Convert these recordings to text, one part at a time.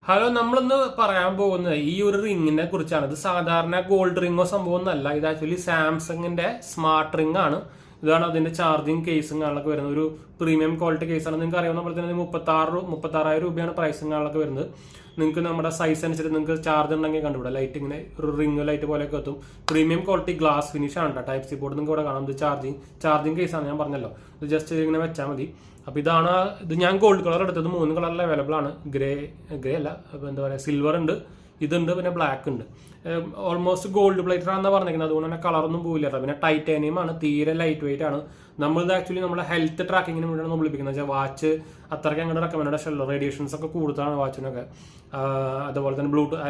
Hello, നമ്മളിന്ന് പറയാൻ പോകുന്നത് ഈ ഒരു റിങ്ങിനെ കുറിച്ചാണ്. ഇത് സാധാരണ ഗോൾഡ് റിങ്ങോ സംഭവം ഒന്നല്ല. ഇത് ആക്ച്വലി സാംസങ്ങിന്റെ സ്മാർട്ട് റിംഗ് ആണ്. ഇതാണ് അതിന്റെ ചാർജിങ് കേസും കാണാനൊക്കെ വരുന്നത്. ഒരു പ്രീമിയം ക്വാളിറ്റി കേസാണ്. നിങ്ങൾക്ക് അറിയാവുന്ന പോലെ തന്നെ 36,000 രൂപയാണ് പ്രൈസും കാണാനൊക്കെ വരുന്നത്. നിങ്ങൾക്ക് നമ്മുടെ സൈസ് അനുസരിച്ച് നിങ്ങൾക്ക് ചാർജ് ഉണ്ടെങ്കിൽ കണ്ടുപിടാം. ലൈറ്റ് ഇങ്ങനെ ഒരു റിംഗ് ലൈറ്റ് പോലെയൊക്കെ എത്തും. പ്രീമിയം ക്വാളിറ്റി ഗ്ലാസ് ഫിനിഷ് ആണ്. ടൈപ്പ് സി ബോർഡ് നിങ്ങൾക്ക് ഇവിടെ കാണാം. ഇത് ചാർജിങ് കേസാണ്, ഞാൻ പറഞ്ഞല്ലോ. ഇത് ജസ്റ്റ് ഇങ്ങനെ വെച്ചാൽ മതി. അപ്പോൾ ഇത് ഞാൻ ഗോൾഡ് കളർ എടുത്തത് 3 കളറിൽ അവൈലബിൾ ആണ്. ഗ്രേ അല്ല, എന്താ പറയുക, സിൽവർ ഉണ്ട്, ഇതുണ്ട്, പിന്നെ ബ്ലാക്ക് ഉണ്ട്. ഓൾമോസ്റ്റ് ഗോൾഡ് പ്ലേറ്റഡ് ആണെന്ന് പറഞ്ഞിരിക്കുന്നത്. അതുകൊണ്ട് തന്നെ കളറൊന്നും പോയില്ല. പിന്നെ ടൈറ്റാനിയം ആണ്, തീരെ ലൈറ്റ് വെയിറ്റ് ആണ്. നമ്മളിത് ആക്ച്വലി നമ്മുടെ ഹെൽത്ത് ട്രാക്കിങ്ങിന് വേണ്ടിയാണ് നമ്മൾ വിളിക്കുന്നത്. വെച്ചാൽ വാച്ച് അത്രയ്ക്ക് അങ്ങോട്ട് റെക്കമെൻഡ് അല്ല. റേഡിയേഷൻസ് ഒക്കെ കൂടുതലാണ് വാച്ചിനൊക്കെ. അതുപോലെ തന്നെ ബ്ലൂടൂത്ത്,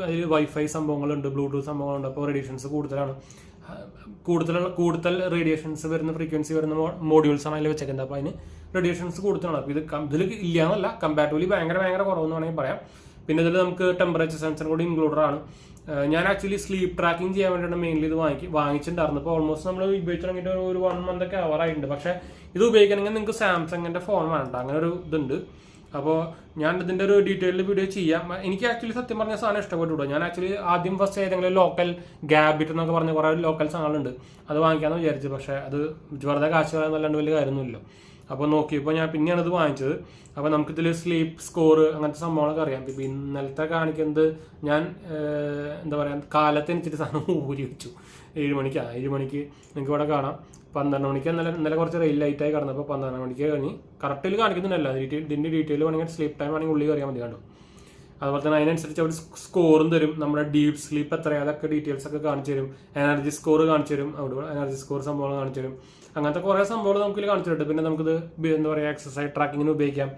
അതിൽ വൈഫൈ സംഭവങ്ങളുണ്ട്, ബ്ലൂടൂത്ത് സംഭവങ്ങളുണ്ട്. അപ്പോൾ റേഡിയേഷൻസ് കൂടുതലാണ്. കൂടുതൽ റേഡിയേഷൻസ് വരുന്ന ഫ്രീക്വൻസി വരുന്ന മോഡ്യൂൾസ് ആണ് അതിൽ വെച്ചേക്കുന്നത്. അപ്പോൾ അതിന് റേഡിയേഷൻസ് കൂടുതലാണ്. അപ്പോൾ ഇതിൽ ഇല്ല എന്നല്ല, കമ്പാരിറ്റീവ്ലി ഭയങ്കര കുറവെന്ന് വേണമെങ്കിൽ പറയാം. പിന്നെ ഇതിൽ നമുക്ക് ടെമ്പറേച്ചർ സെൻസർ കൂടി ഇൻക്ലൂഡഡ് ആണ്. ഞാൻ ആക്ച്വലി സ്ലീപ്പ് ട്രാക്കിംഗ് ചെയ്യാൻ വേണ്ടിയാണ് മെയിൻലി ഇത് വാങ്ങിച്ചിട്ടുണ്ടായിരുന്നു. ഇപ്പോൾ ഓൾമോസ്റ്റ് നമ്മൾ ഉപയോഗിച്ച് തുടങ്ങിയിട്ട് ഒരു 1 month ഒക്കെ ആവാറായിട്ടുണ്ട്. പക്ഷേ ഇത് ഉപയോഗിക്കണമെങ്കിൽ നിങ്ങൾക്ക് സാംസങ്ങിന്റെ ഫോൺ വേണ്ട, അങ്ങനെ ഒരു ഇതുണ്ട്. അപ്പോൾ ഞാൻ ഇതിന്റെ ഒരു ഡീറ്റെയിൽഡ് വീഡിയോ ചെയ്യാം. എനിക്ക് ആക്ച്വലി സത്യം പറഞ്ഞ സാധനം ഇഷ്ടപ്പെട്ടു. ഞാൻ ആക്ച്വലി ഫസ്റ്റ് ഏതെങ്കിലും ലോക്കൽ ഗാബിറ്റ് എന്നൊക്കെ പറഞ്ഞ കുറേ ലോക്കൽ സാധനങ്ങളുണ്ട്, അത് വാങ്ങിക്കാമെന്ന് വിചാരിച്ചു. പക്ഷേ അത് വെറുതെ കാശ് കളയാന്നല്ലാണ്ട് വലിയ കാര്യമൊന്നുമില്ല. അപ്പോൾ നോക്കിയപ്പോൾ ഞാൻ പിന്നെയാണ് ഇത് വാങ്ങിച്ചത്. അപ്പോൾ നമുക്കിതിൽ സ്ലീപ്പ് സ്കോർ അങ്ങനത്തെ സംഭവങ്ങളൊക്കെ അറിയാം. ഇപ്പോൾ ഇന്നലത്തെ കാണിക്കുന്നത് ഞാൻ എന്താ പറയുക, കാലത്ത് എനിച്ചിട്ട് സാധനം ഊരി വെച്ചു. 7 മണിക്ക് നിങ്ങൾക്ക് ഇവിടെ കാണാം. 12 മണിക്ക് ഇന്നലെ കുറച്ച് ലൈറ്റായി കിടന്നപ്പോൾ 12 മണിക്ക് കഴിഞ്ഞ് കറക്റ്റിൽ കാണിക്കുന്നില്ല. ഇതിൻ്റെ ഡീറ്റെയിൽ വേണമെങ്കിൽ സ്ലീപ്പ് ടൈം ആണെങ്കിൽ ഉള്ളിൽ അറിയാൻ മതി കണ്ടു. അതുപോലെ തന്നെ അതിനനുസരിച്ച് അവർ സ്കോറും തരും. നമ്മുടെ ഡീപ്പ് സ്ലീപ്പ് എത്രയാണ് അതൊക്കെ ഡീറ്റെയിൽസ് ഒക്കെ കാണിച്ചു തരും. എനർജി സ്കോർ കാണിച്ചു തരും. അവിടെ എനർജി സ്കോർ സംഭവങ്ങൾ കാണിച്ചു തരും. അങ്ങനത്തെ കുറേ സംഭവങ്ങൾ നമുക്കിത് കാണിച്ചു തരും. പിന്നെ നമുക്കിത് എന്താ പറയുക, എക്സസൈസ് ട്രാക്കിങ്ങിന് ഉപയോഗിക്കാം.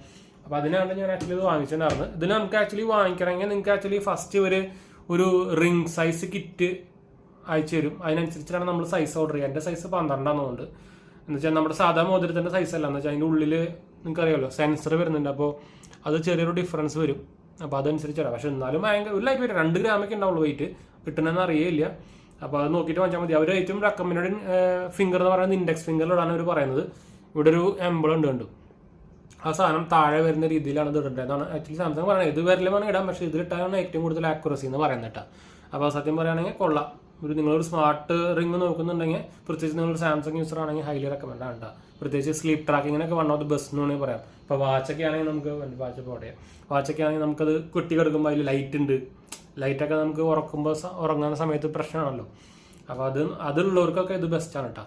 അപ്പോൾ അതിനാണ് ഞാൻ ആക്ച്വലി ഇത് വാങ്ങിച്ചിട്ടുണ്ടായിരുന്നത്. ഇതിന് നമുക്ക് ആക്ച്വലി വാങ്ങിക്കണമെങ്കിൽ നിങ്ങൾക്ക് ആക്ച്വലി ഫസ്റ്റ് ഒരു റിംഗ് സൈസ് കിറ്റ് അയച്ചു തരും. അതിനനുസരിച്ചാണ് നമ്മൾ സൈസ് ഓർഡർ ചെയ്യുക. എൻ്റെ സൈസ് 12 ആണെന്നുണ്ട്. എന്ന് വെച്ചാൽ നമ്മുടെ സാധാ മോതിരത്തിൻ്റെ സൈസ് അല്ല. എന്ന് വെച്ചാൽ അതിൻ്റെ ഉള്ളിൽ നിങ്ങൾക്കറിയാമല്ലോ സെൻസർ വരുന്നുണ്ട്. അപ്പോൾ അത് ചെറിയൊരു ഡിഫറൻസ് വരും. അപ്പോൾ അതനുസരിച്ചാണ്. പക്ഷെ എന്നാലും ഒരു ലൈറ്റ് വെയിറ്റ് 2 ഗ്രാമൊക്കെ ഉണ്ടാവുള്ളൂ വെയിറ്റ്. കിട്ടണമെന്ന് അറിയില്ല. അപ്പോൾ അത് നോക്കിയിട്ട് വാങ്ങിച്ചാൽ മതി. അവർ ഏറ്റവും റെക്കമെൻഡ് ഫിംഗർ എന്ന് പറയുന്നത് ഇൻഡെക്സ് ഫിംഗറിലാണ് അവർ പറയുന്നത്. ഇവിടെ ഒരു എംബിൾ ഉണ്ട്. ആ സാധനം താഴെ വരുന്ന രീതിയിലാണ് ഇത് ഇടേണ്ടത്. അതാണ് ആക്ച്വലി സാംസങ് പറയുന്നത്. ഇത് വരലുമാണ് ഇടാം, പക്ഷേ ഇതിലിട്ടാണ് ഏറ്റവും കൂടുതൽ ആക്യുറസി എന്ന് പറയുന്നത് കേട്ടോ. അപ്പോൾ സത്യം പറയുകയാണെങ്കിൽ കൊള്ളാം. നിങ്ങളൊരു സ്മാർട്ട് റിംഗ് നോക്കുന്നുണ്ടെങ്കിൽ, പ്രത്യേകിച്ച് നിങ്ങളൊരു സാംസങ് യൂസർ ആണെങ്കിൽ ഹൈലി റെക്കമെൻഡ് ആണ് കേട്ടോ. പ്രത്യേകിച്ച് സ്ലീപ്പ് ട്രാക്കിങ്ങിനൊക്കെ വൺ ഓഫ് ദി ബെസ്റ്റ് എന്ന് വേണമെങ്കിൽ പറയാം. ഇപ്പോൾ വാച്ചൊക്കെ ആണെങ്കിൽ വാച്ചൊക്കെ ആണെങ്കിൽ നമുക്കത് കുട്ടി കിടക്കുമ്പോൾ അതിൽ ലൈറ്റ് ഉണ്ട്. ലൈറ്റൊക്കെ നമുക്ക് ഉറങ്ങുന്ന സമയത്ത് പ്രശ്നമാണല്ലോ. അപ്പോൾ അതുള്ളവർക്കൊക്കെ ഇത് ബെസ്റ്റാണ് കേട്ടോ.